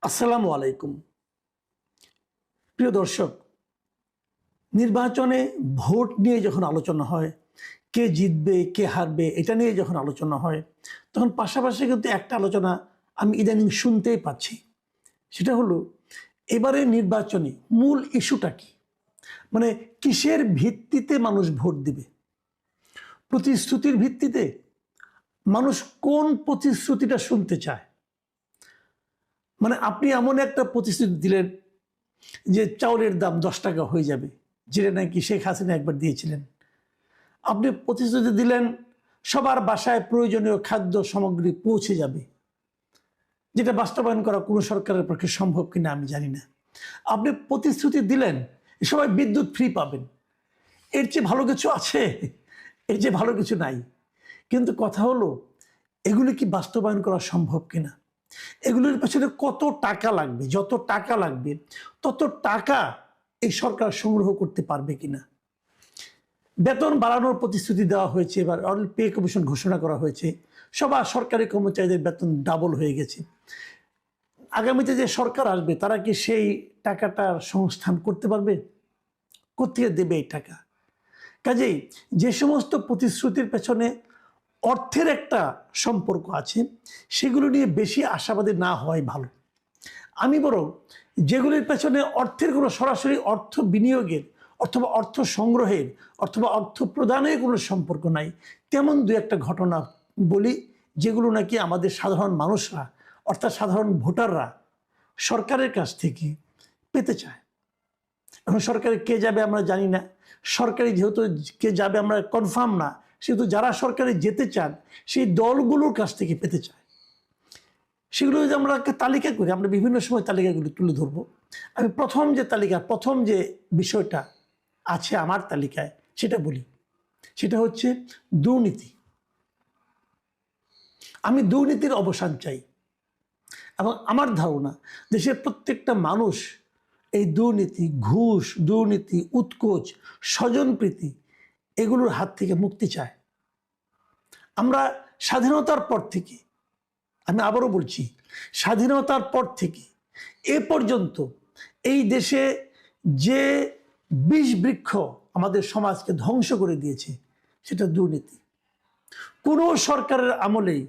আসসালামু আলাইকুম। প্রিয় দর্শক, নির্বাচনে ভোট নিয়ে যখন আলোচনা হয়, কে জিতবে কে হারবে এটা নিয়ে যখন আলোচনা হয়, তখন পাশাপাশি কিন্তু একটা আলোচনা আমি ইদানিং শুনতেই পাচ্ছি। সেটা হলো এবারে নির্বাচনে মূল ইস্যুটা কি? মানে কিসের ভিত্তিতে মানুষ ভোট দিবে? প্রতিশ্রুতির ভিত্তিতে? মানুষ কোন প্রতিশ্রুতিটা শুনতে চায়? মানে আপনি এমন একটা প্রতিশ্রুতি দিলেন যে চাউলের দাম 10 টাকা হয়ে যাবে, যেটা নাকি শেখ হাসিনা একবার দিয়েছিলেন। আপনি প্রতিশ্রুতি দিলেন সবার বাসায় প্রয়োজনীয় খাদ্য সামগ্রী পৌঁছে যাবে, যেটা বাস্তবায়ন করা কোনো সরকারের পক্ষে সম্ভব কিনা আমি জানি না। আপনি প্রতিশ্রুতি দিলেন সবাই বিদ্যুৎ ফ্রি পাবেন। এর চেয়ে ভালো কিছু আছে? এর চেয়ে ভালো কিছু নাই। কিন্তু কথা হলো, এগুলি কি বাস্তবায়ন করা সম্ভব কিনা? এগুলোর পেছনে কত টাকা লাগবে? যত টাকা লাগবে তত টাকা এই সরকার সংগ্রহ করতে পারবে কিনা? বেতন বাড়ানোর প্রতিশ্রুতি দেওয়া হয়েছে, এবার অল পে কমিশন ঘোষণা করা হয়েছে, সবার সরকারি কর্মচারীদের বেতন ডাবল হয়ে গেছে। আগামীতে যে সরকার আসবে তারা কি সেই টাকাটার সংস্থান করতে পারবে? কোথেকে দেবে এই টাকা? কাজেই যে সমস্ত প্রতিশ্রুতির পেছনে অর্থের একটা সম্পর্ক আছে, সেগুলো নিয়ে বেশি আশাবাদী না হওয়াই ভালো। আমি বরং যেগুলির পেছনে অর্থের কোনো সরাসরি অর্থ বিনিয়োগের অথবা অর্থ সংগ্রহের অথবা অর্থ প্রদানের কোনো সম্পর্ক নাই, তেমন দু একটা ঘটনা বলি, যেগুলো নাকি আমাদের সাধারণ মানুষরা অর্থাৎ সাধারণ ভোটাররা সরকারের কাছ থেকে পেতে চায়। এখন সরকারে কে যাবে আমরা জানি না, সরকারি যেহেতু কে যাবে আমরা কনফার্ম না, সেহেতু যারা সরকারে যেতে চান সেই দলগুলোর কাছ থেকে পেতে চায়। সেগুলো যদি আমরা একটা তালিকা করি, আমরা বিভিন্ন সময় তালিকাগুলো তুলে ধরবো। আমি প্রথম যে বিষয়টা আছে আমার তালিকায় সেটা বলি। সেটা হচ্ছে দুর্নীতি। আমি দুর্নীতির অবসান চাই, এবং আমার ধারণা দেশের প্রত্যেকটা মানুষ এই দুর্নীতি, ঘুষ, দুর্নীতি, উৎকোচ, স্বজনপ্রীতি এগুলোর হাত থেকে মুক্তি চায়। আমরা স্বাধীনতার পর থেকে, আমি আবারও বলছি, স্বাধীনতার পর থেকে এ পর্যন্ত এই দেশে যে বিষ বৃক্ষ আমাদের সমাজকে ধ্বংস করে দিয়েছে সেটা দুর্নীতি। কোনো সরকারের আমলেই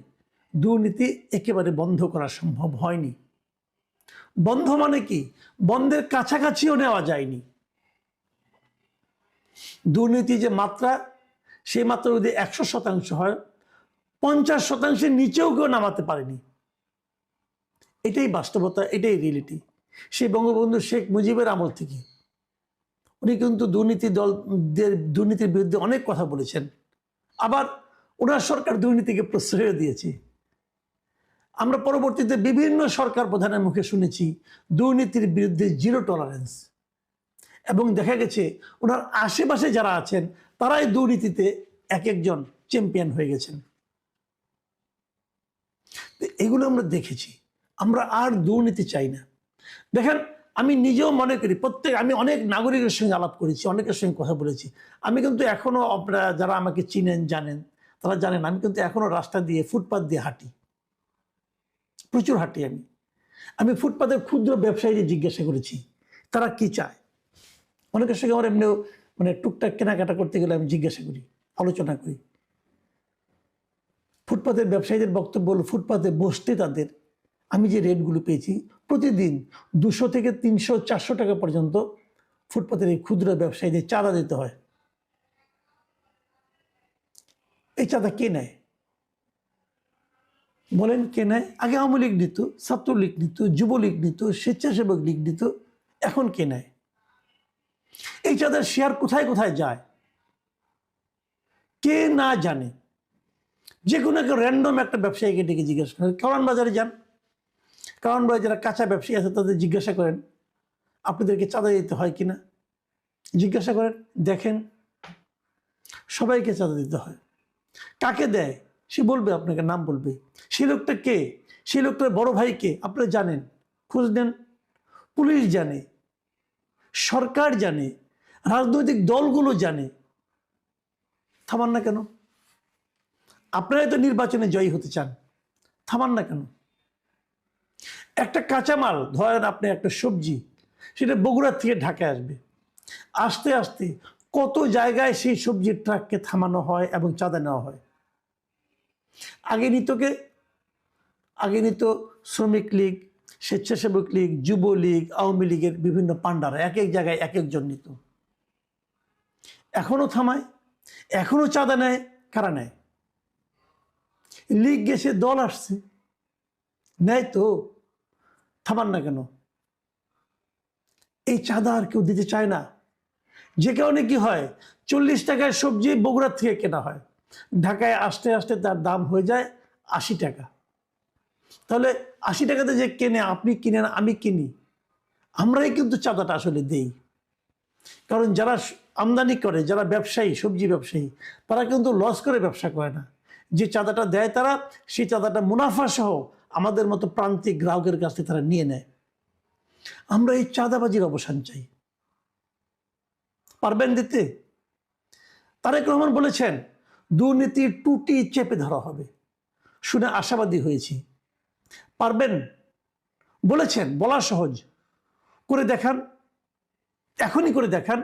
দুর্নীতি একেবারে বন্ধ করা সম্ভব হয়নি। বন্ধ মানে কি? বন্ধের কাছাকাছিও নেওয়া যায়নি। দুর্নীতি যে মাত্রা, সেই মাত্রা যদি 100% হয়, 50%-এর নিচেও কেউ নামাতে পারেনি। এটাই বাস্তবতা, এটাই রিয়েলিটি। সেই বঙ্গবন্ধু শেখ মুজিবের আমল থেকে উনি কিন্তু দুর্নীতির বিরুদ্ধে অনেক কথা বলেছেন। আবার ওনার সরকার দুর্নীতিকে প্রশ্রয় দিয়েছে। আমরা পরবর্তীতে বিভিন্ন সরকার প্রধানের মুখে শুনেছি দুর্নীতির বিরুদ্ধে জিরো টলারেন্স, এবং দেখা গেছে ওনার আশেপাশে যারা আছেন তারাই দুর্নীতিতে এক একজন চ্যাম্পিয়ন হয়ে গেছেন। এগুলো আমরা দেখেছি। আমরা আর দুর্নীতি চাই না। দেখেন, আমি নিজেও মনে করি, আমি অনেক নাগরিকের সঙ্গে আলাপ করেছি, অনেকের সঙ্গে কথা বলেছি। আমি কিন্তু এখনো, আপনারা যারা আমাকে চিনেন জানেন, তারা জানেন আমি কিন্তু এখনো রাস্তা দিয়ে, ফুটপাথ দিয়ে হাঁটি, প্রচুর হাঁটি। আমি ফুটপাথের ক্ষুদ্র ব্যবসায়ীদের জিজ্ঞাসা করেছি তারা কি চায়। অনেকের সঙ্গে আমার এমনিও মানে টুকটাক কেনাকাটা করতে গেলে আমি জিজ্ঞাসা করি, আলোচনা করি। ফুটপাথের ব্যবসায়ীদের বক্তব্য হলো, ফুটপাথে বসতে তাদের আমি যে রেটগুলো পেয়েছি, প্রতিদিন 200 থেকে 300, 400 টাকা পর্যন্ত ফুটপাথের এই ক্ষুদ্র ব্যবসায়ীদের চাঁদা দিতে হয়। এই চাঁদা কে নেয় বলেন? কে নেয়? আগে আওয়ামী লীগ নিত, ছাত্রলীগ নিত, যুবলীগ নিত, স্বেচ্ছাসেবক লীগ নিত। এখন কে নেয়? এই চাঁদার শেয়ার কোথায় কোথায় যায় কে না জানে। যে কোনো একটা র্যান্ডম একটা ব্যবসায়ীকে ডেকে জিজ্ঞাসা করেন, কারওয়ান বাজারে যান, কারওয়ান বাজারে যারা কাঁচা ব্যবসায়ী আছে তাদের জিজ্ঞাসা করেন আপনাদেরকে চাঁদা দিতে হয় কিনা। জিজ্ঞাসা করেন, দেখেন, সবাইকে চাঁদা দিতে হয়। কাকে দেয় সে বলবে, আপনাকে নাম বলবে। সেই লোকটা কে? সেই লোকটার বড় ভাই কে আপনারা জানেন, খোঁজ নেন। পুলিশ জানে, সরকার জানে, রাজনৈতিক দলগুলো জানে। থামান না কেন? আপনারাই তো নির্বাচনে জয়ী হতে চান, থামান না কেন? একটা কাঁচামাল, ধরেন আপনি একটা সবজি, সেটা বগুড়া থেকে ঢাকায় আসবে, আস্তে আস্তে কত জায়গায় সেই সবজির ট্রাককে থামানো হয় এবং চাঁদা নেওয়া হয়। আগে নিত শ্রমিক লীগ, স্বেচ্ছাসেবক লীগ, যুবলীগ, আওয়ামী লীগের বিভিন্ন পান্ডারা এক এক জায়গায় এক একজন নিত। এখনো থামায়, এখনো চাঁদা নেয়। কারা নেয়? লীগ গেছে, দল আসছে, নেয় তো, থামান না কেন? এই চাঁদা আর কেউ দিতে চায় না। যে কারণে কি হয়, 40 টাকায় সবজি বগুড়া থেকে কেনা হয়, ঢাকায় আসতে আসতে তার দাম হয়ে যায় 80 টাকা। তাহলে 80 টাকাতে যে কেনে, আপনি কিনেন, আমি কিনি, আমরাই কিন্তু চাঁদাটা আসলে দেই। কারণ যারা আমদানি করে, যারা ব্যবসায়ী, সবজি ব্যবসায়ী, তারা কিন্তু লস করে ব্যবসা করে না। যে চাঁদাটা দেয় তারা, সেই চাঁদাটা মুনাফা সহ আমাদের মতো প্রান্তিক গ্রাহকের কাছ থেকে তারা নিয়ে নেয়। আমরা এই চাঁদাবাজির অবসান চাই। পারবেন দিতে? তারেক রহমান বলেছেন দুর্নীতির টুটি চেপে ধরা হবে। শুনে আশাবাদী হয়েছি। পারবেন? বলেছেন, বলা সহজ, করে দেখান, এখনই করে দেখান।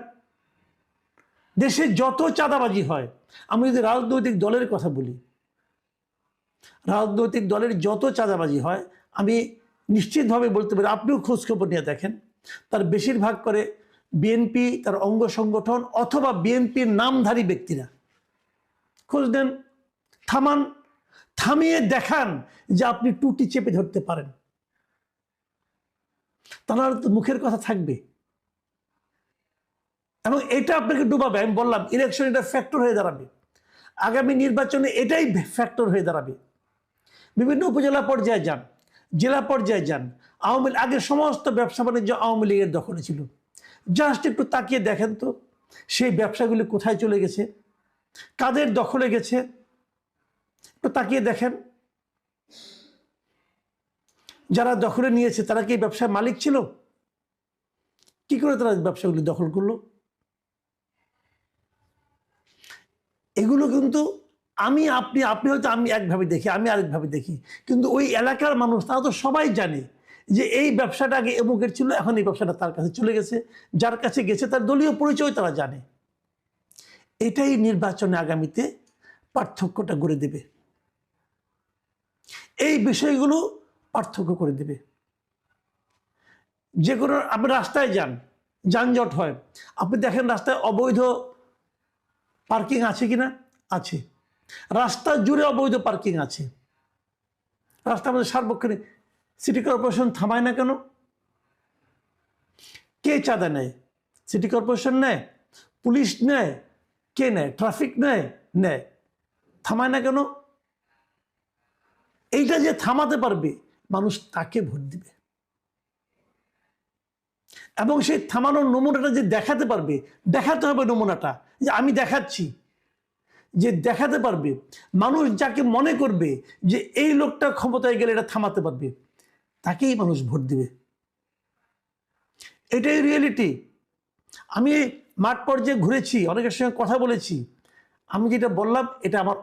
দেশে যত চাঁদাবাজি হয়, আমি যদি রাজনৈতিক দলের কথা বলি, রাজনৈতিক দলের যত চাঁদাবাজি হয়, আমি নিশ্চিতভাবে বলতে পারি, আপনিও খোঁজখবর নিয়ে দেখেন, তার বেশিরভাগ করে বিএনপি, তার অঙ্গ সংগঠন অথবা বিএনপির নামধারী ব্যক্তিরা। খোঁজ নেন, থামান, থামিয়ে দেখান যে আপনি টুটি চেপে ধরতে পারেন। তাহলে তো মুখের কথা থাকবে, এবং এটা আপনাকে ডুবাবে। আমি বললাম, ইলেকশন এটা ফ্যাক্টর হয়ে দাঁড়াবে, আগামী নির্বাচনে এটাই ফ্যাক্টর হয়ে দাঁড়াবে। বিভিন্ন উপজেলা পর্যায়ে যান, জেলা পর্যায়ে যান, আগের সমস্ত ব্যবসা বাণিজ্য আওয়ামী লীগের দখলে ছিল। জাস্ট একটু তাকিয়ে দেখেন তো, সেই ব্যবসাগুলি কোথায় চলে গেছে, কাদের দখলে গেছে, একটু তাকিয়ে দেখেন। যারা দখলে নিয়েছে তারা কি ব্যবসার মালিক ছিল? কি করে তারা ব্যবসাগুলি দখল করলো? এগুলো কিন্তু আপনি হয়তো, আমি একভাবে দেখি, আমি আরেকভাবে দেখি, কিন্তু ওই এলাকার মানুষ, তারা তো সবাই জানে যে এই ব্যবসাটা আগে এমুকের ছিল, এখন এই ব্যবসাটা তার কাছে চলে গেছে। যার কাছে গেছে তার দলীয় পরিচয় তারা জানে। এটাই নির্বাচনে আগামীতে পার্থক্যটা গড়ে দেবে। এই বিষয়গুলো পার্থক্য করে দেবে। যে কোনো, আপনি রাস্তায় যান, যানজট হয়, আপনি দেখেন রাস্তায় অবৈধ পার্কিং আছে কিনা? আছে। রাস্তা জুড়ে অবৈধ পার্কিং আছে। রাস্তার মধ্যে সার্বক্ষণিক। সিটি কর্পোরেশন থামায় না কেন? কে চাঁদা নেয়? সিটি কর্পোরেশন নেয়? পুলিশ নেয়? কে নেয়? ট্রাফিক নেয়? নেয়। থামায় না কেন? এইটা যে থামাতে পারবে, মানুষ তাকে ভোট দিবে। এবং সেই থামানোর নমুনাটা যে দেখাতে পারবে, দেখাতে হবে নমুনাটা, যে আমি দেখাচ্ছি, যে দেখাতে পারবে, মানুষ যাকে মনে করবে যে এই লোকটা ক্ষমতায় গেলে এটা থামাতে পারবে, তাকেই মানুষ ভোট দিবে। এটাই রিয়েলিটি। আমি মাঠ পর্যায়ে ঘুরেছি, অনেকের সঙ্গে কথা বলেছি। আমি যেটা বললাম, এটা আমার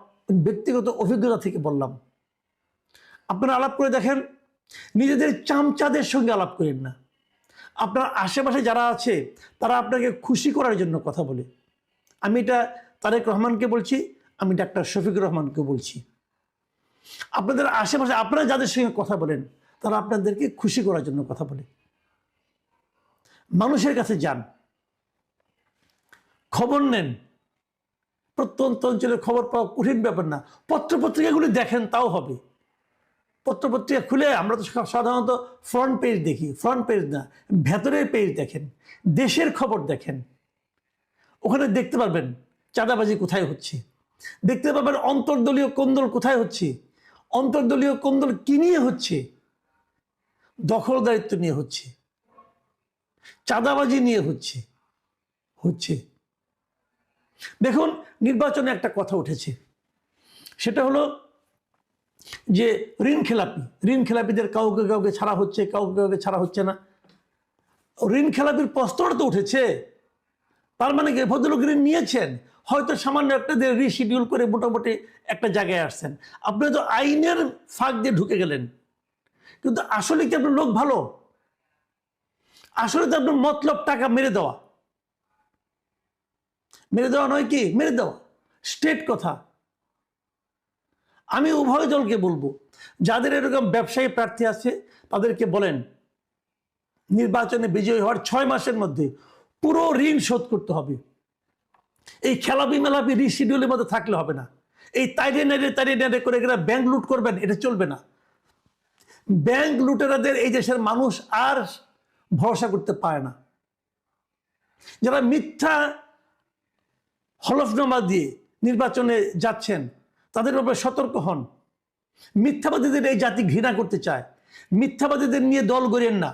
ব্যক্তিগত অভিজ্ঞতা থেকে বললাম। আপনারা আলাপ করে দেখেন, নিজেদের চামচাদের সঙ্গে আলাপ করেন না। আপনার আশেপাশে যারা আছে তারা আপনাকে খুশি করার জন্য কথা বলে। আমি এটা তারেক রহমানকে বলছি, আমি ডাক্তার শফিকুর রহমানকে বলছি। আপনাদের আশেপাশে আপনারা যাদের সঙ্গে কথা বলেন, তারা আপনাদেরকে খুশি করার জন্য কথা বলে। মানুষের কাছে যান, খবর নেন। প্রত্যন্ত অঞ্চলের খবর পাওয়া কঠিন ব্যাপার না। পত্রপত্রিকাগুলি দেখেন, তাও হবে। পত্রপত্রিকা খুলে আমরা তো সাধারণত ফ্রন্ট পেজ দেখি, ফ্রন্ট পেজ না, ভেতরের পেজ দেখেন, দেশের খবর দেখেন। ওখানে দেখতে পারবেন চাঁদাবাজি কোথায় হচ্ছে, দেখতে পাবেন অন্তর্দলীয় কোন্দল কোথায় হচ্ছে, অন্তর্দলীয় কোন্দল কি নিয়ে হচ্ছে, দখলদারিত্ব নিয়ে হচ্ছে, চাঁদাবাজি নিয়ে হচ্ছে। দেখুন, নির্বাচনে একটা কথা উঠেছে, সেটা হলো যে ঋণ খেলাপিদের কাউকে কাউকে ছাড়া হচ্ছে, কাউকে কাউকে ছাড়া হচ্ছে না। ঋণ খেলাপির প্রশ্নটা তো উঠেছে, তার মানে কি ভদ্রলোক ঋণ নিয়েছেন, হয়তো সামান্য একটা দিয়ে রিশিডিউল করে মোটামুটি একটা জায়গায় আসছেন। আপনি তো আইনের ফাঁক দিয়ে ঢুকে গেলেন, কিন্তু আসলে কি আপনার লোক ভালো? আসলে তো আপনার মতলব টাকা মেরে দেওয়া। মেরে দেওয়া নয় কি? মেরে দেওয়া স্টেট কথা। আমি উভয় দলকে বলবো, যাদের এরকম ব্যবসায়ী প্রার্থী আছে তাদেরকে বলেন নির্বাচনে বিজয়ী হওয়ার 6 মাসের মধ্যে পুরো ঋণ শোধ করতে হবে। এই খেলাপি মেলাপি রিশিডিউলের মধ্যে থাকলে হবে না। এই তাইরে নেড়ে করে এরা ব্যাংক লুট করবেন, এটা চলবে না। ব্যাংক লুটেরাদের এই দেশের মানুষ আর ভরসা করতে পারে না। যারা মিথ্যা হলফনামা দিয়ে নির্বাচনে যাচ্ছেন তাদের ব্যাপারে সতর্ক হন। মিথ্যাবাদীদের এই জাতি ঘৃণা করতে চায়। মিথ্যাবাদীদের নিয়ে দল গড়েন না,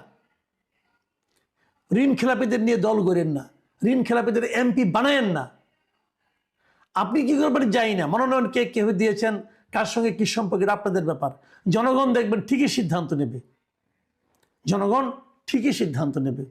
ঋণ খেলাপিদের নিয়ে দল গড়েন না, ঋণ খেলাপিদের এমপি বানায়েন না। আপনি কি করবেন জানি না, মনোনয়ন কে কে দিয়েছেন, কার সঙ্গে কি সম্পর্ক, আপনাদের ব্যাপার। জনগণ দেখবেন ঠিকই সিদ্ধান্ত নেবে, জনগণ ঠিকই সিদ্ধান্ত নেবে।